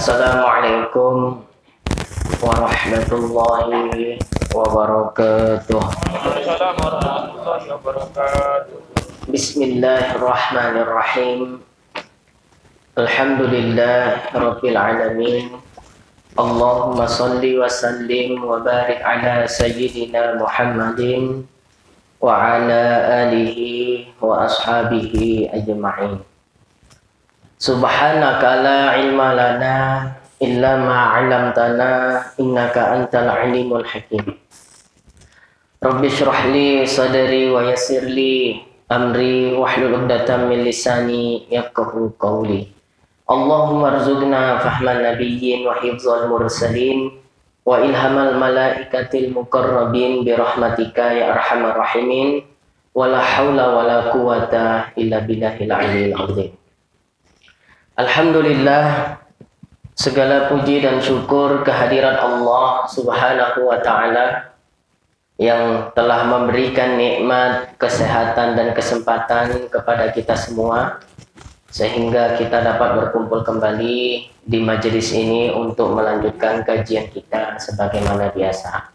Assalamualaikum warahmatullahi wabarakatuh. Waalaikumsalam warahmatullahi wabarakatuh. Bismillahirrahmanirrahim. Alhamdulillah Rabbil alamin. Allahumma salli wa sallim wa barik ala sayyidina Muhammadin wa ala alihi wa ashabihi ajma'in. Subhanaka la ilma lana illa ma 'allamtana innaka antal alimul hakim. Rabbi shrah li sadri wa yassir li amri wahlul 'uqdatam min lisani yafqahu qawli. Allahumma arzuqna fahman nabiyyin wa hifdzal mursalin wa ilhamal malaikatil muqarrabin bi rahmatika ya arhamar rahimin. Wala haula wala quwata illa billahil aliyyil azim. Alhamdulillah, segala puji dan syukur kehadirat Allah Subhanahu wa ta'ala yang telah memberikan nikmat, kesehatan dan kesempatan kepada kita semua sehingga kita dapat berkumpul kembali di majelis ini untuk melanjutkan kajian kita sebagaimana biasa.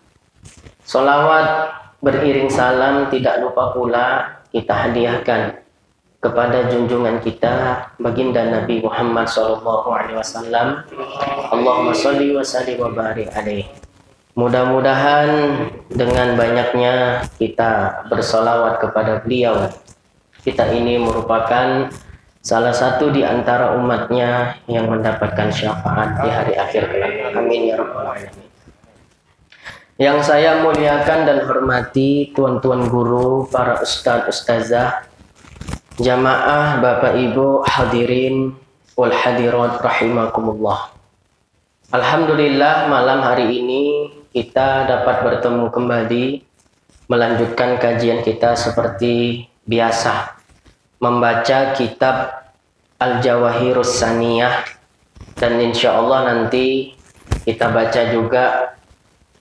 Sholawat beriring salam tidak lupa pula kita hadiahkan kepada junjungan kita baginda Nabi Muhammad SAW. Allahumma sholli wa sallim wa barik alaihi. Mudah-mudahan dengan banyaknya kita bersolawat kepada beliau, kita ini merupakan salah satu di antara umatnya yang mendapatkan syafaat di hari akhir kelak. Amin ya rabbal alamin. Yang saya muliakan dan hormati tuan-tuan guru, para ustaz-ustazah, jamaah, bapak ibu, hadirin wal hadirat rahimakumullah. Alhamdulillah malam hari ini kita dapat bertemu kembali melanjutkan kajian kita seperti biasa, membaca kitab Al-Jawahirus Saniyah, dan insya Allah nanti kita baca juga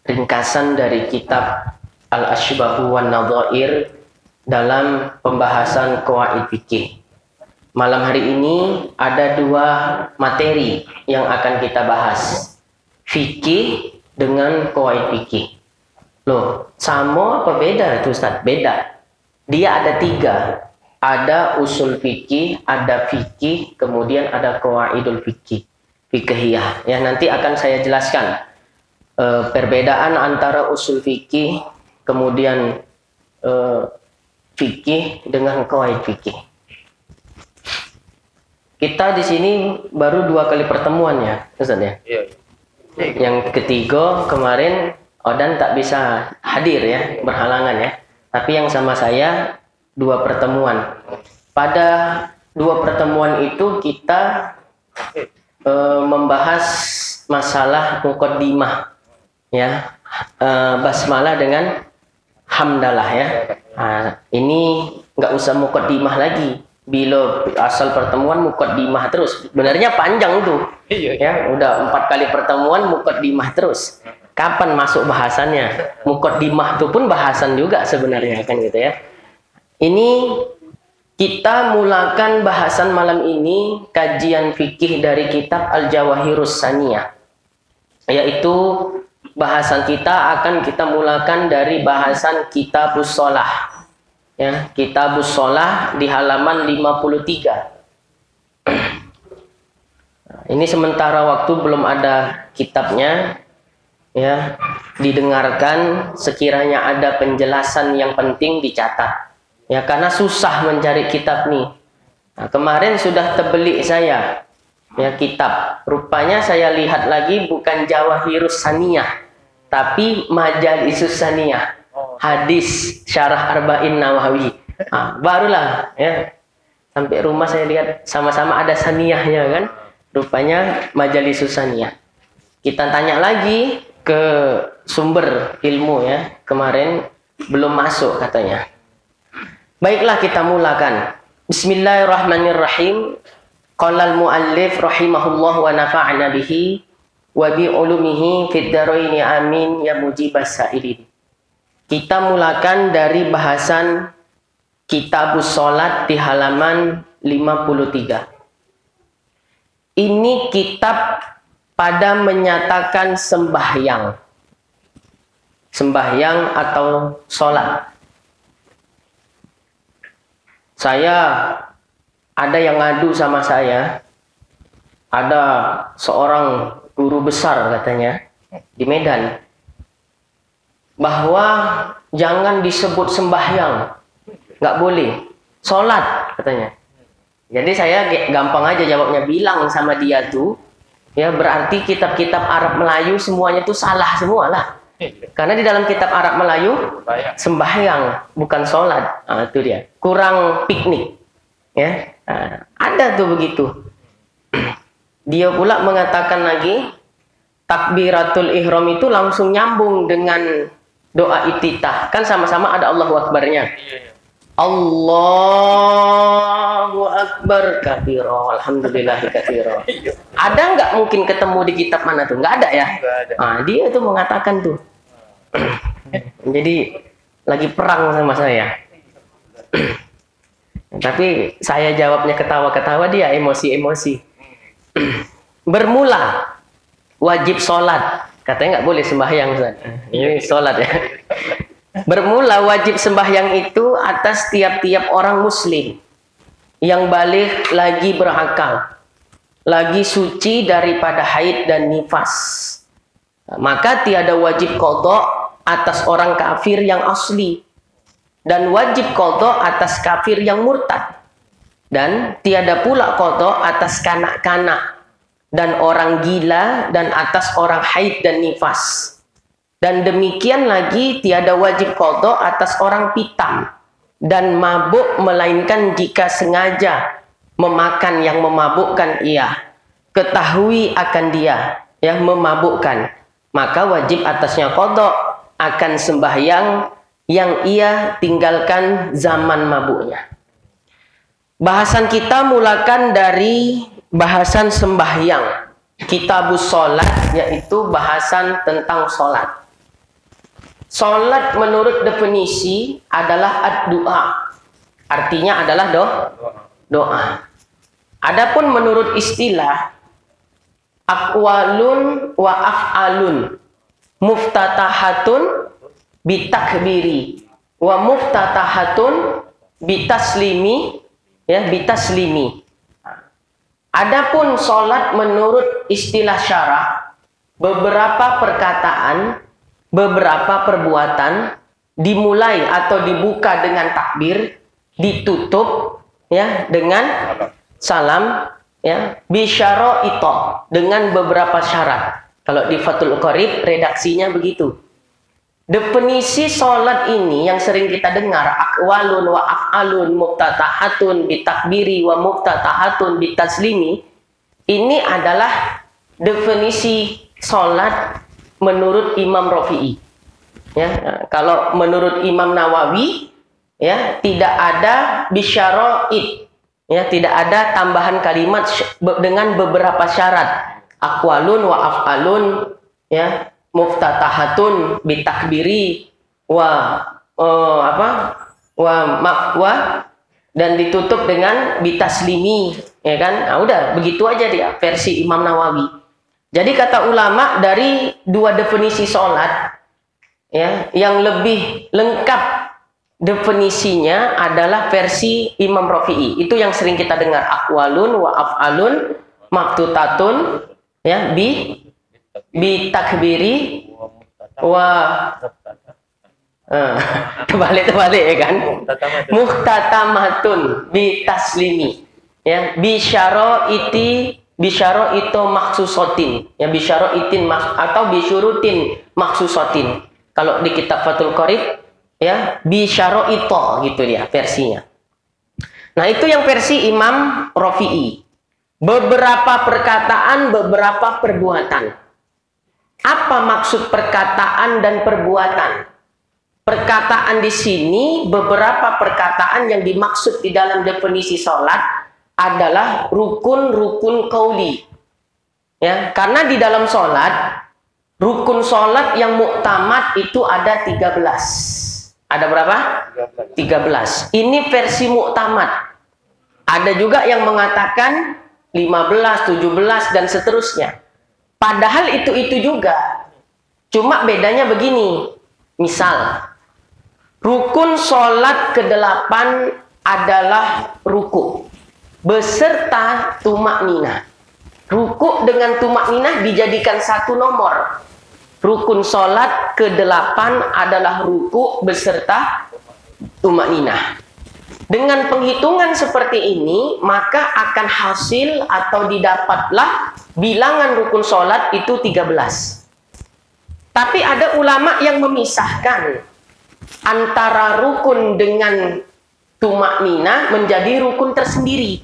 ringkasan dari kitab Al-Ashbahu wan Nadhair dalam pembahasan qawaid fikih. Malam hari ini ada dua materi yang akan kita bahas. Fikih dengan qawaid fikih. Loh, sama apa beda itu Ustaz? Beda. Dia ada tiga. Ada usul fikih, ada fikih, kemudian ada qawaidul fikih. Fikihiyah. Ya, nanti akan saya jelaskan perbedaan antara usul fikih, kemudian fikih dengan qawaid fikih. Kita di sini baru 2 kali pertemuan ya, Ustaz ya. Iya. Yang ketiga kemarin Odan tak bisa hadir ya, berhalangan ya. Tapi yang sama saya 2 pertemuan. Pada 2 pertemuan itu kita membahas masalah muqaddimah ya, basmalah dengan hamdalah ya. Nah, ini nggak usah muqaddimah lagi. Bila asal pertemuan muqaddimah terus. Sebenarnya panjang tuh. Ya, udah 4 kali pertemuan muqaddimah terus. Kapan masuk bahasannya? Muqaddimah itu pun bahasan juga sebenarnya kan gitu ya. Ini kita mulakan bahasan malam ini kajian fikih dari kitab Al-Jawahirus Saniyah. Yaitu bahasan kita akan kita mulakan dari bahasan Kitabus Shalah. Ya, Kitabus Shalah di halaman 53. Ini sementara waktu belum ada kitabnya ya, didengarkan, sekiranya ada penjelasan yang penting dicatat. Ya, karena susah mencari kitab nih. Nah, kemarin sudah terbeli saya ya kitab. Rupanya saya lihat lagi bukan Jawahirus Saniyah, tapi Majalisus Saniyah. Hadis Syarah Arba'in Nawawi. Nah, barulah ya. Sampai rumah saya lihat sama-sama ada saniyahnya kan. Rupanya Majalisus Saniyah. Kita tanya lagi ke sumber ilmu ya. Kemarin belum masuk katanya. Baiklah kita mulakan. Bismillahirrahmanirrahim. Qala al-muallif rahimahullah wa nafa'ana bihi wa bi ulumihi fid dharaini amin ya mujibas sa'ilin. Kita mulakan dari bahasan Kitabus Shalat di halaman 53. Ini kitab pada menyatakan sembahyang. Sembahyang atau sholat. Ada yang ngadu sama saya. Ada seorang guru besar katanya di Medan. Bahwa jangan disebut sembahyang. Nggak boleh. Sholat katanya. Jadi saya gampang aja jawabnya, bilang sama dia tuh, ya berarti kitab-kitab Arab Melayu semuanya tuh salah semua lah. Karena di dalam kitab Arab Melayu sembahyang bukan sholat. Nah, itu dia. Kurang piknik. Ya, nah, ada tuh begitu. Dia pula mengatakan lagi, takbiratul ihram itu langsung nyambung dengan doa iftitah. Kan sama-sama ada Allahu Akbarnya. Allahu Akbar katsira, alhamdulillah katsira. Ada nggak mungkin ketemu di kitab mana tuh? Nggak ada ya? Nah, dia tuh mengatakan tuh. Jadi lagi perang sama saya. Tapi saya jawabnya ketawa-ketawa, dia emosi-emosi. Bermula wajib sholat. Katanya nggak boleh sembahyang. Ini sholat ya. Bermula wajib sembahyang itu atas tiap-tiap orang muslim yang balik lagi berakal, lagi suci daripada haid dan nifas. Maka tiada wajib qadha atas orang kafir yang asli, dan wajib qadha atas kafir yang murtad, dan tiada pula qadha atas kanak-kanak dan orang gila dan atas orang haid dan nifas. Dan demikian lagi tiada wajib qadha atas orang pitam dan mabuk, melainkan jika sengaja memakan yang memabukkan ia, ketahui akan dia yang memabukkan, maka wajib atasnya qadha akan sembahyang yang ia tinggalkan zaman mabuknya. Bahasan kita mulakan dari bahasan sembahyang. Kitabus sholat, yaitu bahasan tentang sholat. Sholat menurut definisi adalah ad-du'a. Artinya adalah doa. Adapun menurut istilah, aqwalun wa af'alun muftatahatun bitakbiri wa muftatahatun bitaslimi, ya, bitaslimi. Adapun sholat menurut istilah syara, beberapa perkataan, beberapa perbuatan dimulai atau dibuka dengan takbir, ditutup ya dengan salam, ya, bisyara'ita, dengan beberapa syarat. Kalau di Fathul Qorib redaksinya begitu. Definisi sholat ini yang sering kita dengar, aqwalun wa af'alun muftatahatun bitakbiri wa muftatahatun bitaslimi, ini adalah definisi sholat menurut Imam Rafi'i. Ya, kalau menurut Imam Nawawi, ya, tidak ada bisyara'id, ya, tidak ada tambahan kalimat dengan beberapa syarat. Aqwalun wa af'alun, ya, muftatahatun bitakbiri wa dan ditutup dengan bitaslimi, ya kan? Nah, udah begitu aja dia versi Imam Nawawi. Jadi kata ulama, dari dua definisi sholat, ya, yang lebih lengkap definisinya adalah versi Imam Rafi'i. Itu yang sering kita dengar, aqwalun wa af'alun maftutatun, ya, bi takbiri wa terbalik ya kan, muhtatamatun bi taslimi, ya, bisyaro itu maksusotin, ya, bisyaro itin atau bisyurutin maksusotin. Kalau di kitab Fathul Qorib, ya, bisyaro itu gitu dia versinya. Nah, itu yang versi Imam Rafi'i. Beberapa perkataan, beberapa perbuatan. Apa maksud perkataan dan perbuatan? Perkataan di sini, beberapa perkataan yang dimaksud di dalam definisi sholat adalah rukun-rukun qauli. Ya, karena di dalam sholat, rukun sholat yang muktamad itu ada 13. Ada berapa? 13. Ini versi muktamad. Ada juga yang mengatakan 15, 17, dan seterusnya. Padahal itu juga. Cuma bedanya begini. Misal, rukun sholat ke-8 adalah ruku beserta tumak ninah. Ruku dengan tumak ninah dijadikan satu nomor. Rukun sholat ke-8 adalah ruku beserta tumak ninah. Dengan penghitungan seperti ini, maka akan hasil atau didapatlah bilangan rukun sholat itu 13. Tapi ada ulama yang memisahkan antara rukun dengan tumak ninah menjadi rukun tersendiri.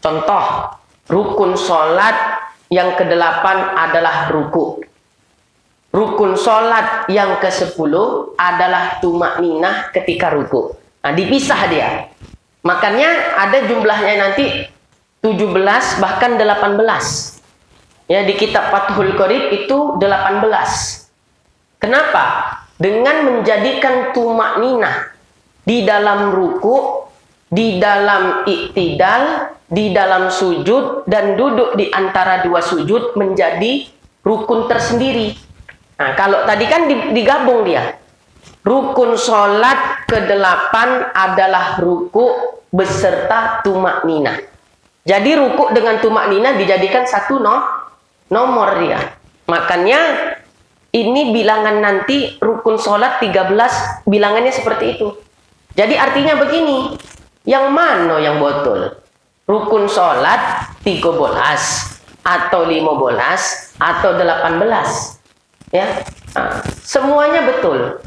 Contoh, rukun sholat yang ke-8 adalah ruku. Rukun sholat yang ke-10 adalah tumak ninah ketika ruku. Nah, dipisah dia. Makanya ada jumlahnya nanti 17 bahkan 18. Ya, di kitab Fathul Qorib itu 18. Kenapa? Dengan menjadikan tumak ninah di dalam ruku, di dalam iktidal, di dalam sujud, dan duduk di antara dua sujud menjadi rukun tersendiri. Nah, kalau tadi kan digabung dia. Rukun sholat ke-8 adalah ruku beserta tumak ninah. Jadi ruku dengan tumak ninah dijadikan satu nomor dia. Makanya ini bilangan nanti rukun sholat 13 bilangannya seperti itu. Jadi artinya begini, yang mana yang betul? Rukun sholat 13 atau 15 atau 18? Ya, nah, semuanya betul.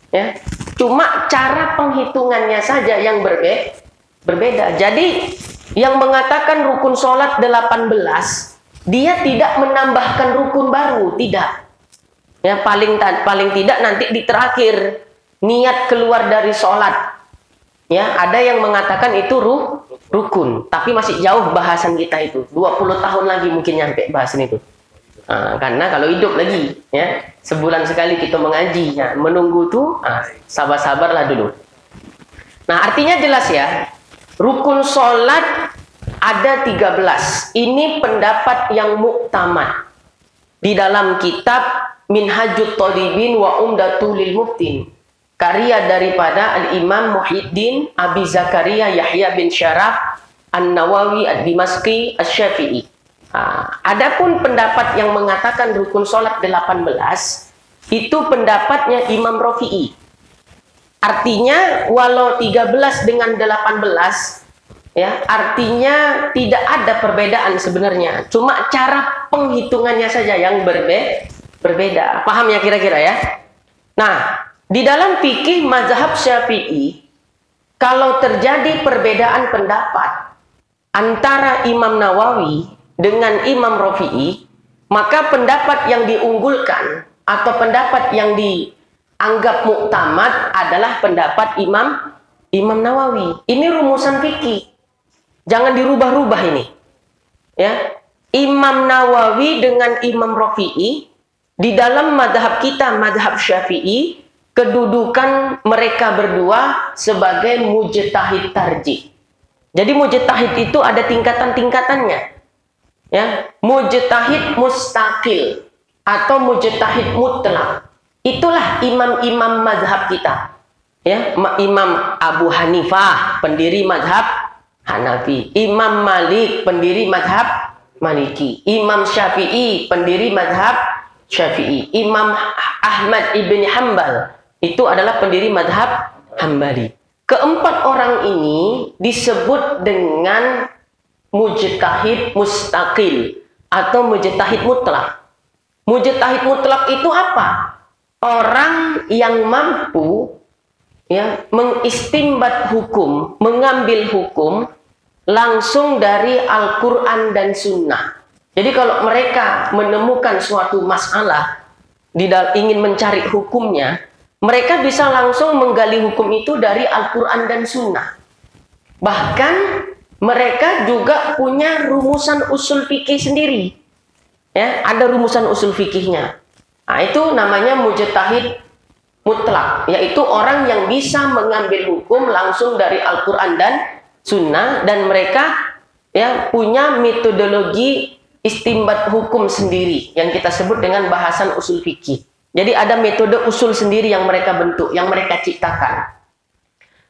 Ya, cuma cara penghitungannya saja yang berbeda. Jadi yang mengatakan rukun sholat 18, dia tidak menambahkan rukun baru, tidak. Ya, paling tidak nanti di terakhir niat keluar dari sholat. Ya, ada yang mengatakan itu rukun, tapi masih jauh bahasan kita itu. 20 tahun lagi mungkin nyampe bahasan itu. Karena kalau hidup lagi, ya, sebulan sekali kita mengaji, ya, menunggu tuh, sabar-sabarlah dulu. Nah, artinya jelas ya, rukun sholat ada 13. Ini pendapat yang muktamad di dalam kitab Minhajut Thalibin wa Umdatul Muftin, karya daripada Al-Imam Muhyiddin Abi Zakaria Yahya bin Syaraf An-Nawawi Ad-Dimashqi Asy-Syafi'i. Adapun pendapat yang mengatakan rukun sholat 18 itu pendapatnya Imam Rafi'i. Artinya walau 13 dengan 18, ya, artinya tidak ada perbedaan sebenarnya. Cuma cara penghitungannya saja yang berbeda. Paham ya kira-kira ya? Nah, di dalam fikih mazhab Syafi'i, kalau terjadi perbedaan pendapat antara Imam Nawawi dengan Imam Rafi'i, maka pendapat yang diunggulkan atau pendapat yang dianggap muktamad adalah pendapat Imam Nawawi. Ini rumusan fikih. Jangan dirubah-rubah ini. Ya. Imam Nawawi dengan Imam Rafi'i di dalam madhab kita, madhab Syafi'i, kedudukan mereka berdua sebagai mujtahid tarjih. Jadi mujtahid itu ada tingkatan-tingkatannya. Ya, mujtahid mustaqil atau mujtahid mutlak. Itulah imam-imam mazhab kita. Ya, Imam Abu Hanifah, pendiri mazhab Hanafi. Imam Malik, pendiri mazhab Maliki. Imam Syafi'i, pendiri mazhab Syafi'i. Imam Ahmad ibn Hanbal, itu adalah pendiri mazhab Hambali. Keempat orang ini disebut dengan mujtahid mustaqil atau mujtahid mutlak. Mujtahid mutlak itu apa? Orang yang mampu, ya, mengistimbat hukum, mengambil hukum langsung dari Al-Quran dan Sunnah. Jadi kalau mereka menemukan suatu masalah, ingin mencari hukumnya, mereka bisa langsung menggali hukum itu dari Al-Quran dan Sunnah. Bahkan mereka juga punya rumusan usul fikih sendiri. Ya, ada rumusan usul fikihnya. Nah, itu namanya mujtahid mutlak, yaitu orang yang bisa mengambil hukum langsung dari Al-Quran dan Sunnah, dan mereka, ya, punya metodologi istimbat hukum sendiri yang kita sebut dengan bahasan usul fikih. Jadi ada metode usul sendiri yang mereka bentuk, yang mereka ciptakan.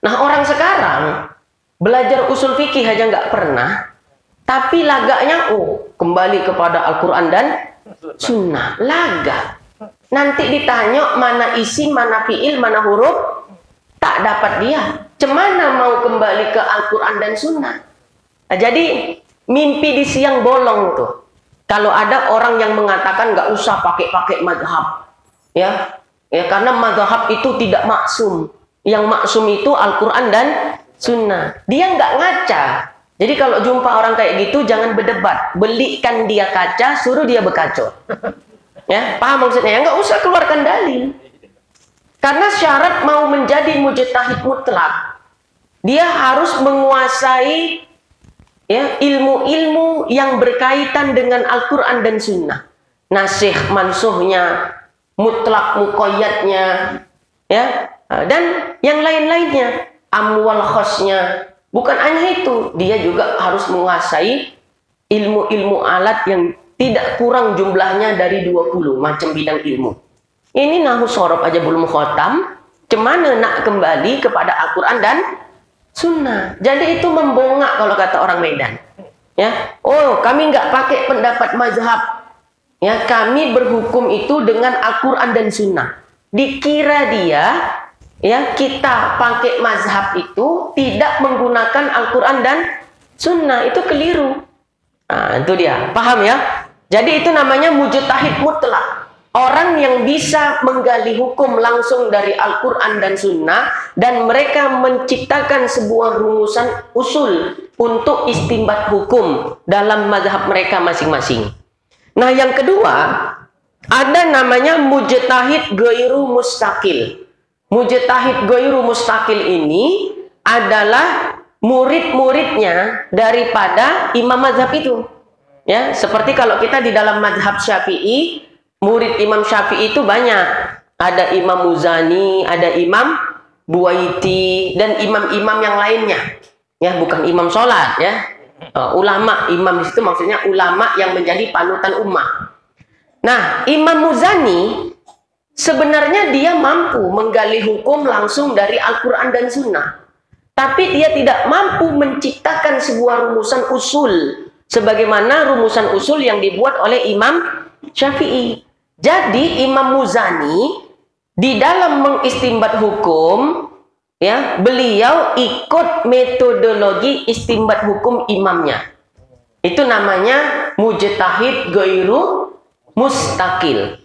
Nah, orang sekarang belajar usul fikih aja nggak pernah, tapi lagaknya kembali kepada Al-Quran dan Sunnah. Laga. Nanti ditanya mana isi, mana fiil, mana huruf, tak dapat dia. Cemana mau kembali ke Al-Quran dan Sunnah? Nah, jadi mimpi di siang bolong tuh. Kalau ada orang yang mengatakan nggak usah pakai mazhab, ya, karena mazhab itu tidak maksum. Yang maksum itu Al-Quran dan Sunnah. Dia nggak ngaca. Jadi kalau jumpa orang kayak gitu jangan berdebat. Belikan dia kaca, suruh dia berkaca. Ya, paham maksudnya? Ya, nggak usah keluarkan dalil. Karena syarat mau menjadi mujtahid mutlak, dia harus menguasai ilmu-ilmu yang berkaitan dengan Al-Quran dan Sunnah. Nasikh mansuhnya, mutlak muqayyadnya, ya, dan yang lain-lainnya, amwal khosnya. Bukan hanya itu, dia juga harus menguasai ilmu-ilmu alat yang tidak kurang jumlahnya dari 20 macam bidang ilmu. Ini nahu sorob aja belum khotam, cemana nak kembali kepada Al-Quran dan Sunnah. Jadi itu membongak kalau kata orang Medan. Ya, kami nggak pakai pendapat mazhab. Ya, kami berhukum itu dengan Al-Quran dan Sunnah. Dikira dia, ya, kita pakai mazhab itu tidak menggunakan Al-Quran dan Sunnah. Itu keliru. Nah, itu dia. Paham ya? Jadi itu namanya mujtahid mutlak. Orang yang bisa menggali hukum langsung dari Al-Quran dan Sunnah, dan mereka menciptakan sebuah rumusan usul untuk istimbat hukum dalam mazhab mereka masing-masing. Nah, yang kedua, ada namanya mujtahid ghairu mustaqil. Mujtahid ghairu mustaqil ini adalah murid-muridnya daripada imam mazhab itu. Ya, seperti kalau kita di dalam mazhab Syafi'i, murid Imam Syafi'i itu banyak. Ada Imam Muzani, ada Imam Buwaiti, dan imam-imam yang lainnya. Ya, bukan imam sholat, ya. Ulama, imam di situ maksudnya ulama yang menjadi panutan ummah. Nah, Imam Muzani sebenarnya dia mampu menggali hukum langsung dari Al-Quran dan Sunnah. Tapi dia tidak mampu menciptakan sebuah rumusan usul sebagaimana rumusan usul yang dibuat oleh Imam Syafi'i. Jadi Imam Muzani di dalam mengistimbat hukum, ya, beliau ikut metodologi istimbat hukum imamnya. Itu namanya mujtahid ghairu mustaqil.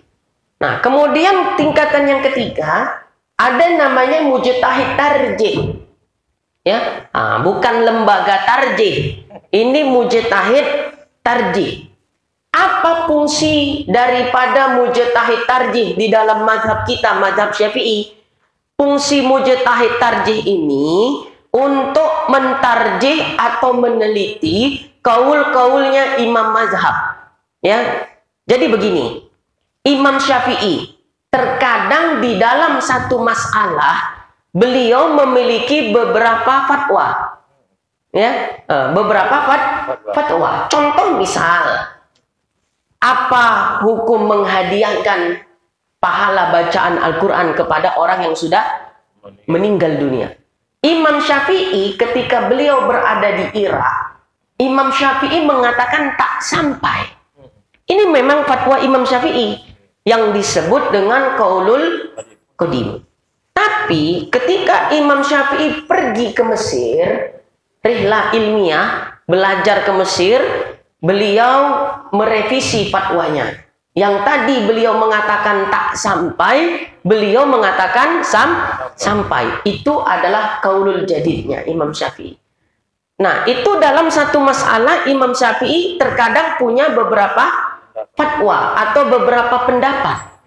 Nah, kemudian tingkatan yang ketiga ada namanya mujtahid tarjih. Ya, bukan lembaga tarjih. Ini mujtahid tarjih. Apa fungsi daripada mujtahid tarjih di dalam mazhab kita, mazhab Syafi'i? Fungsi mujtahid tarjih ini untuk mentarjih atau meneliti kaul-kaulnya imam mazhab. Ya, jadi begini, Imam Syafi'i terkadang di dalam satu masalah beliau memiliki beberapa fatwa. Ya, beberapa fatwa. Contoh misal, apa hukum menghadiahkan pahala bacaan Al-Quran kepada orang yang sudah meninggal dunia? Imam Syafi'i ketika beliau berada di Irak, Imam Syafi'i mengatakan tak sampai. Ini memang fatwa Imam Syafi'i yang disebut dengan qaulul qadim. Tapi ketika Imam Syafi'i pergi ke Mesir, rihlah ilmiah, belajar ke Mesir, beliau merevisi fatwanya. Yang tadi beliau mengatakan tak sampai, beliau mengatakan sampai. Itu adalah qaulul jadidnya Imam Syafi'i. Nah, itu dalam satu masalah Imam Syafi'i terkadang punya beberapa fatwa atau beberapa pendapat.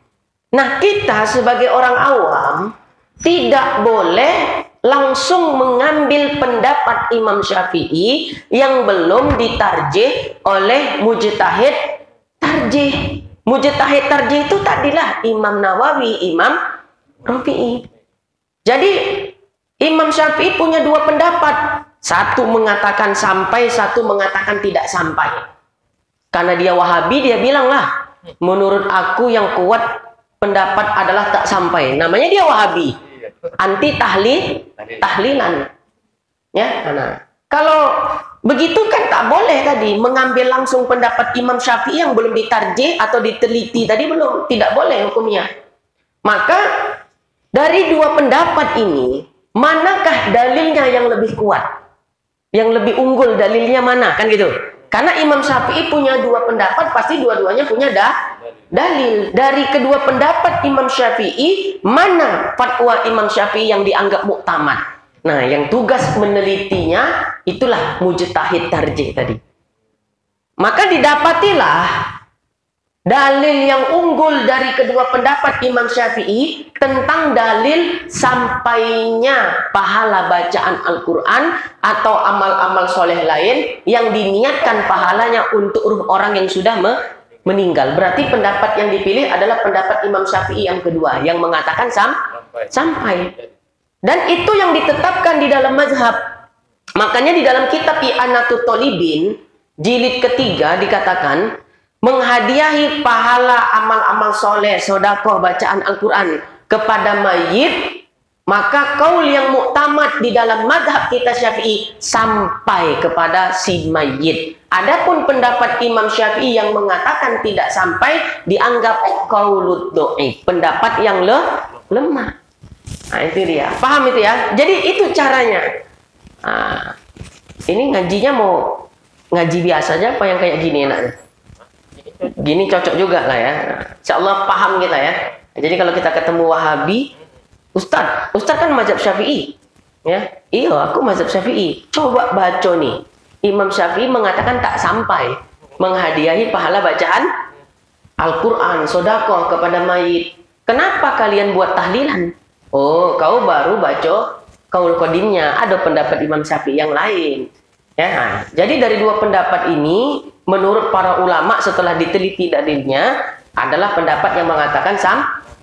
Nah, kita sebagai orang awam tidak boleh langsung mengambil pendapat Imam Syafi'i yang belum ditarjih oleh mujtahid tarjih. Mujtahid tarjih itu tadilah Imam Nawawi, Imam Rafi'i. Jadi Imam Syafi'i punya dua pendapat. Satu mengatakan sampai, satu mengatakan tidak sampai. Karena dia Wahabi, dia bilang lah, menurut aku yang kuat pendapat adalah tak sampai. Namanya dia Wahabi, anti tahlilan. Ya, nah, kalau begitu kan tak boleh tadi mengambil langsung pendapat Imam Syafi'i yang belum ditarjih atau diteliti tadi, belum, tidak boleh hukumnya. Maka dari dua pendapat ini, manakah dalilnya yang lebih kuat? Yang lebih unggul dalilnya mana? Kan gitu. Karena Imam Syafi'i punya dua pendapat, pasti dua-duanya punya dalil. Dari kedua pendapat Imam Syafi'i, mana fatwa Imam Syafi'i yang dianggap muktamad? Nah, yang tugas menelitinya itulah mujtahid tarjih tadi. Maka didapatilah dalil yang unggul dari kedua pendapat Imam Syafi'i tentang dalil sampainya pahala bacaan Al-Quran atau amal-amal soleh lain yang diniatkan pahalanya untuk ruh orang yang sudah meninggal. Berarti pendapat yang dipilih adalah pendapat Imam Syafi'i yang kedua, yang mengatakan sampai. Dan itu yang ditetapkan di dalam mazhab. Makanya di dalam kitab I'anatut Thalibin jilid ketiga dikatakan, menghadiahi pahala amal-amal soleh, sedekah, bacaan Al-Quran kepada mayit, maka kaul yang muktamad di dalam madhab kita Syafi'i sampai kepada si mayit. Adapun pendapat Imam Syafi'i yang mengatakan tidak sampai dianggap qaulud dhaif, pendapat yang lemah. Nah, itu dia. Paham itu ya? Jadi itu caranya. Nah, ini ngajinya mau ngaji biasa aja apa yang kayak gini enaknya? Gini cocok juga lah ya. Insya Allah paham kita ya. Jadi kalau kita ketemu Wahabi, Ustadz kan mazhab Syafi'i, ya. Iya, aku mazhab Syafi'i. Coba baca nih. Imam Syafi'i mengatakan tak sampai menghadiahi pahala bacaan Al-Quran, sedekah kepada mayit. Kenapa kalian buat tahlilan? Oh, kau baru baca kaul qadimnya. Ada pendapat Imam Syafi'i yang lain. Ya, nah, jadi dari dua pendapat ini, menurut para ulama setelah diteliti dalilnya, adalah pendapat yang mengatakan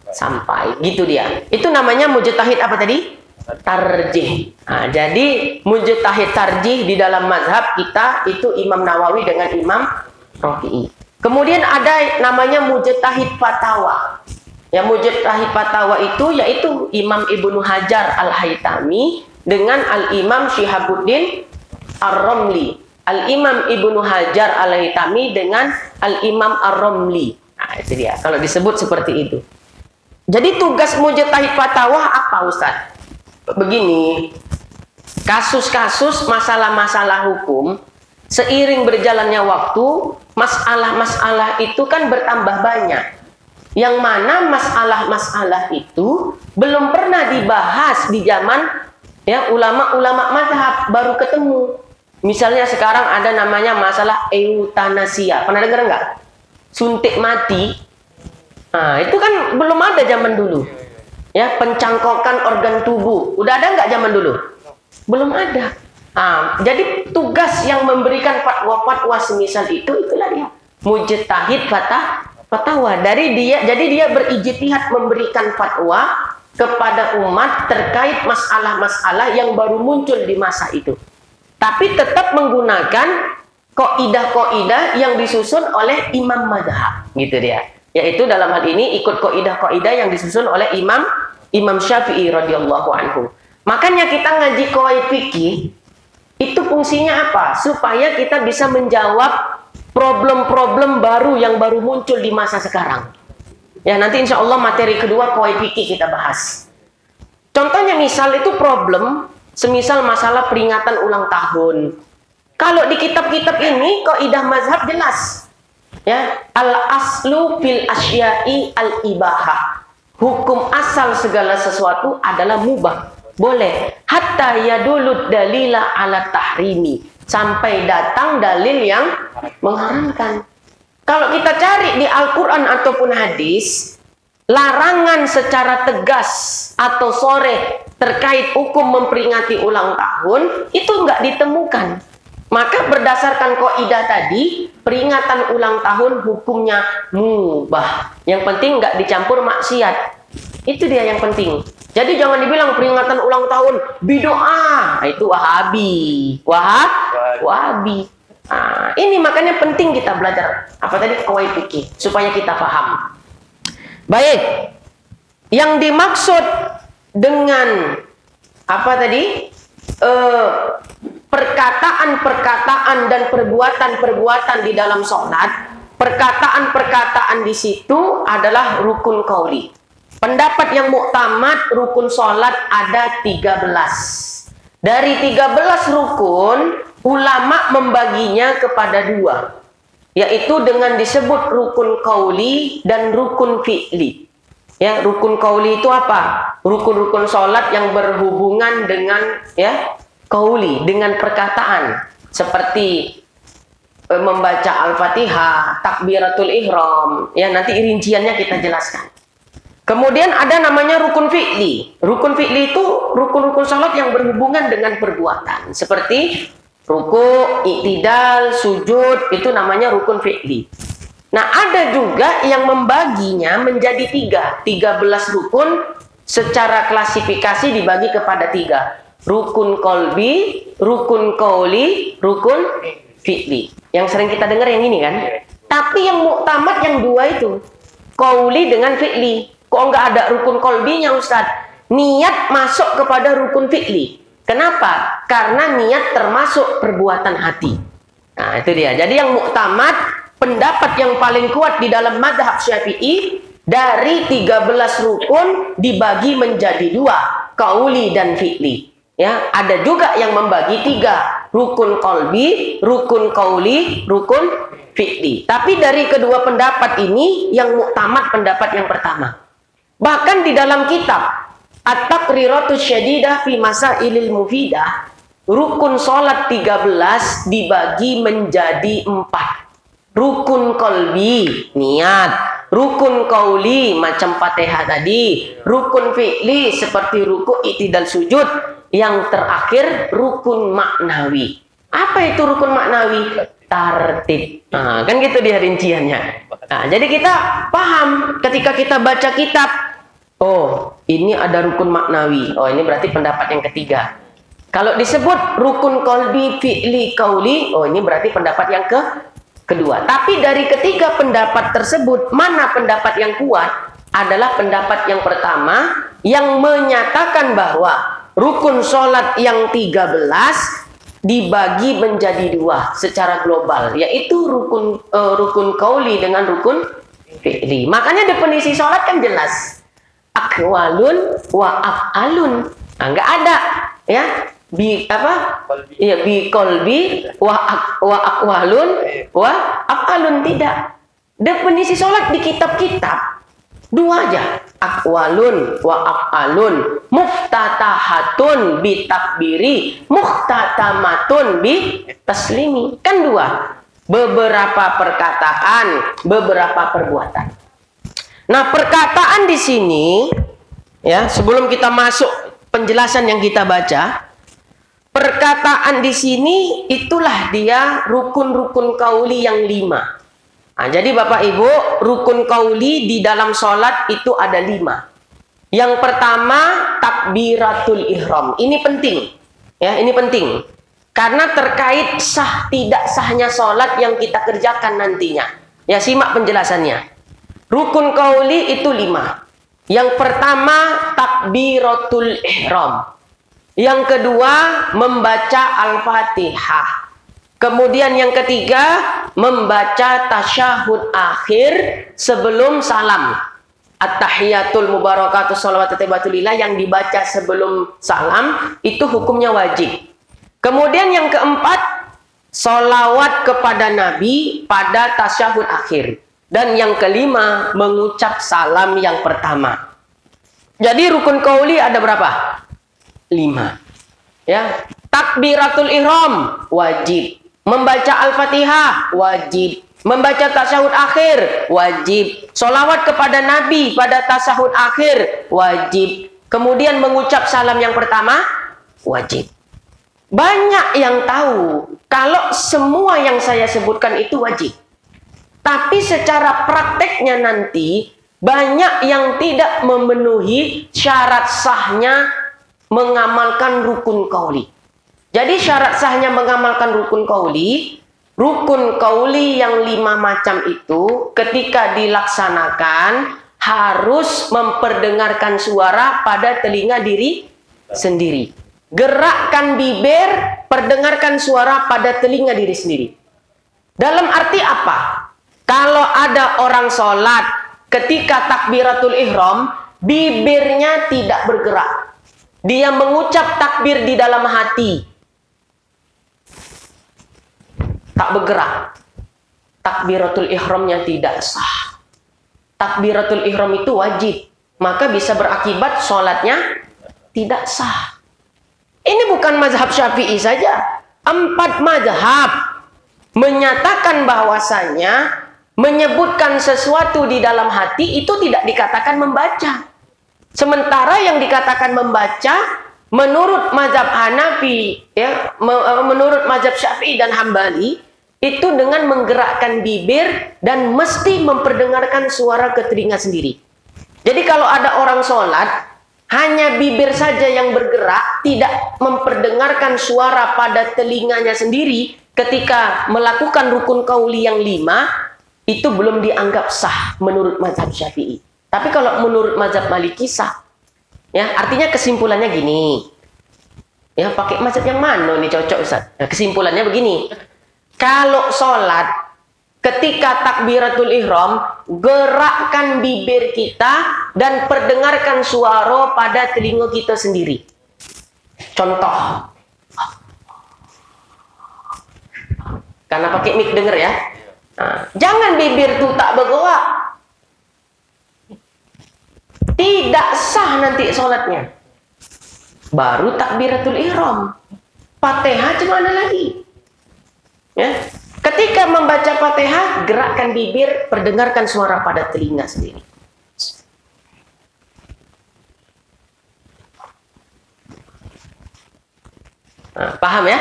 sampai. Gitu dia. Itu namanya mujtahid apa tadi? Tarjih. Nah, jadi mujtahid tarjih di dalam mazhab kita itu Imam Nawawi dengan Imam Rafi'i. Kemudian ada namanya mujtahid fatwa. Ya, mujtahid fatwa itu yaitu Imam Ibnu Hajar Al-Haytami dengan Al-Imam Syihabuddin Ar-Ramli. Al-Imam Ibnu Hajar Al-Haytami dengan Al-Imam Ar-Ramli. Nah, itu dia. Kalau disebut seperti itu. Jadi tugas mujtahid fatwa apa, Ustaz? Begini. Kasus-kasus masalah-masalah hukum, seiring berjalannya waktu, masalah-masalah itu kan bertambah banyak. Yang mana masalah-masalah itu belum pernah dibahas di zaman ya ulama-ulama mazhab, baru ketemu. Misalnya sekarang ada namanya masalah eutanasia. Pernah dengar nggak? Suntik mati. Nah, itu kan belum ada zaman dulu. Ya, pencangkokan organ tubuh. Udah ada nggak zaman dulu? Belum ada. Nah, jadi tugas yang memberikan fatwa-fatwa semisal itu, itulah dia. Mujtahid fatwa. Jadi dia berijtihad memberikan fatwa kepada umat terkait masalah-masalah yang baru muncul di masa itu. Tapi tetap menggunakan kaidah-kaidah yang disusun oleh imam mazhab, gitu dia. Yaitu dalam hal ini ikut kaidah-kaidah yang disusun oleh Imam Syafi'i radhiyallahu anhu. Makanya kita ngaji qawaid fikih itu fungsinya apa? Supaya kita bisa menjawab problem-problem baru yang baru muncul di masa sekarang. Ya, nanti insya Allah materi kedua qawaid fikih kita bahas. Contohnya misal itu problem, semisal masalah peringatan ulang tahun. Kalau di kitab-kitab ini kaidah mazhab jelas. Ya, al-aslu fil asya'i al-ibahah. Hukum asal segala sesuatu adalah mubah. Boleh. Hatta yadulud dalila ala tahrimi. Sampai datang dalil yang mengharamkan. Kalau kita cari di Al-Quran ataupun hadis, larangan secara tegas atau soreh terkait hukum memperingati ulang tahun, itu nggak ditemukan. Maka berdasarkan kaidah tadi, peringatan ulang tahun hukumnya mubah. Yang penting nggak dicampur maksiat. Itu dia yang penting. Jadi jangan dibilang peringatan ulang tahun bid'ah. Nah, itu Wahabi. Wahabi. Nah, ini makanya penting kita belajar apa tadi qawaid fikih supaya kita paham. Baik. Yang dimaksud dengan apa tadi? Perkataan-perkataan dan perbuatan-perbuatan di dalam sholat, perkataan-perkataan di situ adalah rukun qauli. Pendapat yang muktamad rukun sholat ada 13. Dari 13 rukun, ulama membaginya kepada 2, yaitu dengan disebut rukun qauli dan rukun fi'li. Ya, rukun qauli itu apa? Rukun-rukun sholat yang berhubungan dengan qauli, dengan perkataan, seperti membaca Al-Fatihah, takbiratul ihram. Ya, nanti rinciannya kita jelaskan. Kemudian ada namanya rukun fi'li. Rukun fi'li itu rukun-rukun sholat yang berhubungan dengan perbuatan, seperti ruku, i'tidal, sujud, itu namanya rukun fi'li. Nah, ada juga yang membaginya menjadi 13 rukun secara klasifikasi dibagi kepada 3. Rukun qalbi, rukun qauli, rukun fi'li. Yang sering kita dengar yang ini kan? Tapi yang muktamad yang 2 itu, qauli dengan fi'li. Kok nggak ada rukun qalbinya, Ustaz? Niat masuk kepada rukun fi'li. Kenapa? Karena niat termasuk perbuatan hati. Nah, itu dia. Jadi yang muktamad, pendapat yang paling kuat di dalam mazhab Syafi'i, dari 13 rukun dibagi menjadi 2, qauli dan fi'li. Ya, ada juga yang membagi 3, rukun qalbi, rukun qauli, rukun fi'li. Tapi dari kedua pendapat ini yang muktamad pendapat yang pertama. Bahkan di dalam kitab At-Taqriratus Syadidah fi Masailil Mufidah, rukun sholat 13 dibagi menjadi 4. Rukun qalbi, niat. Rukun qauli, macam Fatihah tadi. Rukun fi'li, seperti ruku, i'tidal, sujud. Yang terakhir, rukun maknawi. Apa itu rukun maknawi? Tartib. Nah, kan gitu dia rinciannya. Nah, jadi kita paham ketika kita baca kitab. Oh, ini ada rukun maknawi. Oh, ini berarti pendapat yang ketiga. Kalau disebut rukun qalbi, fi'li, qauli, oh ini berarti pendapat yang kedua. Tapi dari ketiga pendapat tersebut, mana pendapat yang kuat? Adalah pendapat yang pertama, yang menyatakan bahwa rukun sholat yang 13 dibagi menjadi 2 secara global, yaitu rukun qauli dengan rukun fi'li. Makanya definisi sholat kan jelas, aqwalun wa af'alun. Nah, nggak ada ya bi qalbi wa aqwalun wa af'alun, tidak. Definisi sholat di kitab-kitab 2 aja, aqwalun wa af'alun, muftatahatun bi takbiri, muhtatamatun bi taslimi. Kan 2, beberapa perkataan, beberapa perbuatan. Nah, perkataan di sini ya, sebelum kita masuk penjelasan yang kita baca, perkataan di sini itulah dia rukun-rukun qauli yang 5. Nah, jadi Bapak Ibu, rukun qauli di dalam sholat itu ada 5. Yang pertama, takbiratul ihram. Ini penting. Ya, ini penting. Karena terkait sah tidak sahnya sholat yang kita kerjakan nantinya. Ya, simak penjelasannya. Rukun qauli itu 5. Yang pertama, takbiratul ihram. Yang kedua, membaca Al-Fatihah. Kemudian yang ketiga, membaca tasyahud akhir sebelum salam. At-tahiyatul mubarakatuh sholawatu tayyibatulillah yang dibaca sebelum salam, itu hukumnya wajib. Kemudian yang keempat, sholawat kepada Nabi pada tasyahud akhir. Dan yang kelima, mengucap salam yang pertama. Jadi rukun qauli ada berapa? 5. Ya, takbiratul ihram wajib. Membaca Al-Fatihah wajib. Membaca tasyahud akhir wajib. Sholawat kepada Nabi pada tasyahud akhir wajib. Kemudian mengucap salam yang pertama wajib. Banyak yang tahu kalau semua yang saya sebutkan itu wajib. Tapi secara prakteknya nanti banyak yang tidak memenuhi syarat sahnya mengamalkan rukun qauli. Jadi syarat sahnya mengamalkan rukun qauli Rukun qauli yang 5 macam itu ketika dilaksanakan harus memperdengarkan suara pada telinga diri sendiri. Gerakkan bibir, perdengarkan suara pada telinga diri sendiri. Dalam arti apa? Kalau ada orang sholat ketika takbiratul ihram, bibirnya tidak bergerak. Dia mengucap takbir di dalam hati. Tak bergerak. Takbiratul ihramnya tidak sah. Takbiratul ihram itu wajib. Maka bisa berakibat sholatnya tidak sah. Ini bukan mazhab Syafi'i saja. 4 mazhab menyatakan bahwasanya menyebutkan sesuatu di dalam hati itu tidak dikatakan membaca. Sementara yang dikatakan membaca menurut mazhab Hanafi, ya, menurut mazhab Syafi'i dan Hambali itu dengan menggerakkan bibir dan mesti memperdengarkan suara ke telinga sendiri. Jadi kalau ada orang sholat hanya bibir saja yang bergerak, tidak memperdengarkan suara pada telinganya sendiri ketika melakukan rukun qauli yang 5, itu belum dianggap sah menurut mazhab Syafi'i. Tapi kalau menurut mazhab Maliki sah. Ya, artinya kesimpulannya gini. Ya, pakai mazhab yang mana nih cocok Ustaz? Nah, kesimpulannya begini. Kalau sholat ketika takbiratul ihram, gerakkan bibir kita dan perdengarkan suara pada telinga kita sendiri. Contoh. Karena pakai mic denger ya. Nah, jangan bibir tuh tak bergerak. Tidak sah nanti sholatnya. Baru takbiratul ihram. Fatihah gimana lagi? Ya. Ketika membaca Fatihah, gerakkan bibir, perdengarkan suara pada telinga sendiri. Nah, paham ya?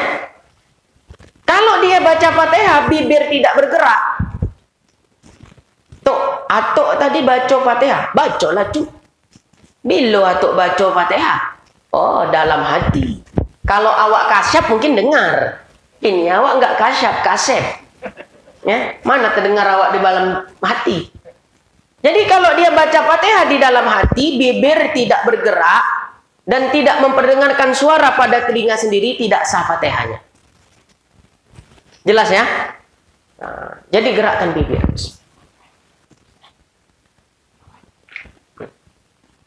Kalau dia baca Fatihah, bibir tidak bergerak. Tok, atuk tadi baca Fatihah, bacalah cu. Bila atuk baca Fatihah? Oh, dalam hati. Kalau awak kasyaf mungkin dengar. Ini awak enggak kasyaf, kasep. Ya, mana terdengar awak di dalam hati. Jadi kalau dia baca Fatihah di dalam hati, bibir tidak bergerak dan tidak memperdengarkan suara pada telinga sendiri, tidak sah Fatihahnya. Jelas ya? Nah, jadi gerakkan bibir.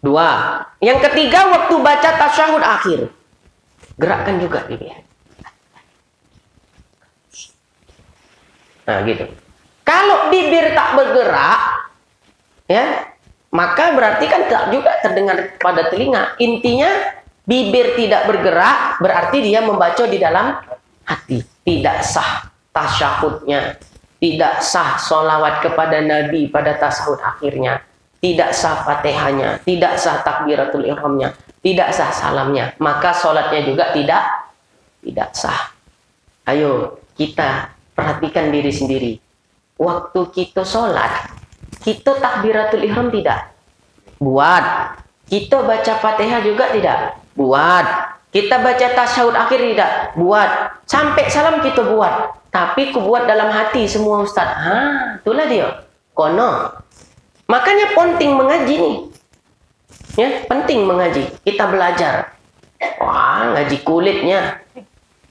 2. Yang ketiga, waktu baca tasyahud akhir, gerakkan juga bibir. Nah, gitu. Kalau bibir tak bergerak, ya, maka berarti kan tak juga terdengar pada telinga. Intinya bibir tidak bergerak berarti dia membaca di dalam hati. Tidak sah tasyahudnya, tidak sah sholawat kepada Nabi pada tasyahud akhirnya, tidak sah Fatihahnya, tidak sah takbiratul ihramnya, tidak sah salamnya. Maka sholatnya juga tidak sah. Ayo kita perhatikan diri sendiri. Waktu kita sholat, kita takbiratul ihram tidak? Buat. Kita baca Fatihah juga tidak? Buat. Kita baca tasyahud akhir tidak? Buat. Sampai salam kita buat. Tapi ku buat dalam hati semua Ustaz. Itulah dia. Kono. Makanya penting mengaji nih. Ya, penting mengaji. Kita belajar. Wah, ngaji kulitnya.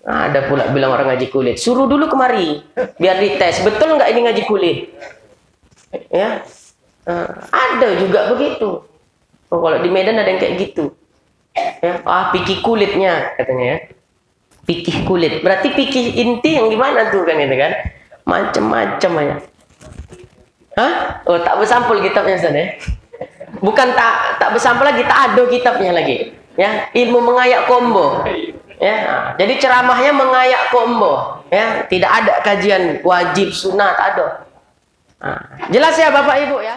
Ada pula bilang orang ngaji kulit. Suruh dulu kemari, biar dites. Betul nggak ini ngaji kulit? Ya, ada juga begitu. Oh, kalau di Medan ada yang kayak gitu. Ya, pikir kulitnya katanya ya. Pikir kulit. Berarti pikir inti yang gimana tuh kan itu kan? Macam-macam aja. Hah? Oh, tak bersampul kitabnya Ustaz ya. Bukan tak bersampul lagi, tak ada kitabnya lagi. Ya, ilmu mengayak combo. Ya, jadi ceramahnya mengayak combo, ya, tidak ada kajian wajib sunnah, tak ada. Jelas ya Bapak Ibu ya.